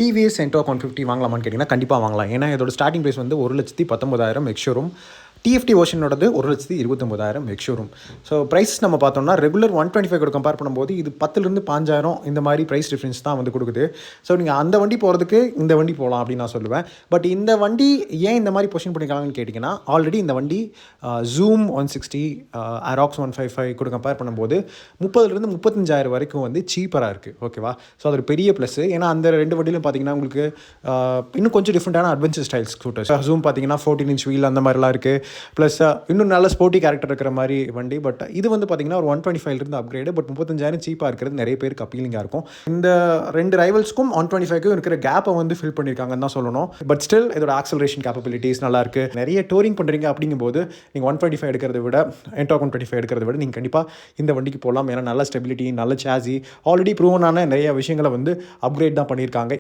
TVS Ntorq 150 வாங்கலாமான்னு கேட்டிங்கன்னா கண்டிப்பாக வாங்கலாம். ஏன்னா இதோட ஸ்டார்டிங் ப்ரைஸ் வந்து 1,19,000 எக்ஸ்ஷோரூம். டிஎஃப்டி வெர்ஷனோடது 1,29,000 எக்ஸ்ஷோரூம். ஸோ ப்ரைஸ் நம்ம பார்த்தோம்னா ரெகுலர் 125 கூட கம்பேர் பண்ணும்போது இது 10,000 5,000 இந்த மாதிரி ப்ரைஸ் டிஃப்ரென்ஸ் தான் வந்து கொடுக்குது. ஸோ நீங்கள் அந்த வண்டி போகிறதுக்கு இந்த வண்டி போகலாம் அப்படின்னு நான் சொல்லுவேன். பட் இந்த வண்டி ஏன் இந்த மாதிரி பொசிஷன் பண்ணியிருக்காங்கன்னு கேட்டிங்கன்னா, ஆல்ரெடி இந்த வண்டி ஜூம் 160 அராக்ஸ் 155 கூட கம்பேர் பண்ணும்போது 30,000 35,000 வரைக்கும் வந்து சீப்பராக இருக்குது. ஓகேவா? ஸோ அது ஒரு பெரிய ப்ளஸ். ஏன்னா அந்த ரெண்டு வண்டியிலும் பார்த்தீங்கன்னா உங்களுக்கு இன்னும் கொஞ்சம் டிஃப்ரெண்ட்டான அட்வென்ச்சர் ஸ்டைல் ஸ்கூட்டர்ஸ். ஜூம் பார்த்தீங்கன்னா 14 inch வீல் அந்த மாதிரிலாம் இருக்குது. ப்ளஸ் இன்னும் நல்ல ஸ்போர்ட்டி கேரக்டர் இருக்கிற மாதிரி வண்டி. பட் இது வந்து பார்த்தீங்கன்னா ஒரு 125 அப்கிரேடு. பட் 35,000 சீப்பாக இருக்கிறது நிறைய பேருக்கு அப்பீலிங்காக இருக்கும். இந்த ரெண்டு ரைவல்ஸ்க்கும் 125க்கும் இருக்கிற கேப்பை வந்து ஃபில் பண்ணியிருக்காங்கன்னு தான் சொல்லணும். பட் ஸ்டில் இதோட ஆக்சலரேஷன் கேப்பபிலிட்டிஸ் நல்லா இருக்கு. நிறைய டூரிங் பண்ணுறீங்க அப்படிங்கும்போது நீங்கள் 125 எடுக்கிறத விட என்டார்க் 125 எடுக்கிறத விட நீங்கள் கண்டிப்பாக இந்த வண்டிக்கு போகலாம். ஏன்னா நல்ல ஸ்டெபிலிட்டி, நல்ல சாசி, ஆல்ரெடி ப்ரூவனான நிறைய விஷயங்களை வந்து அப்கிரேட் தான் பண்ணியிருக்காங்க.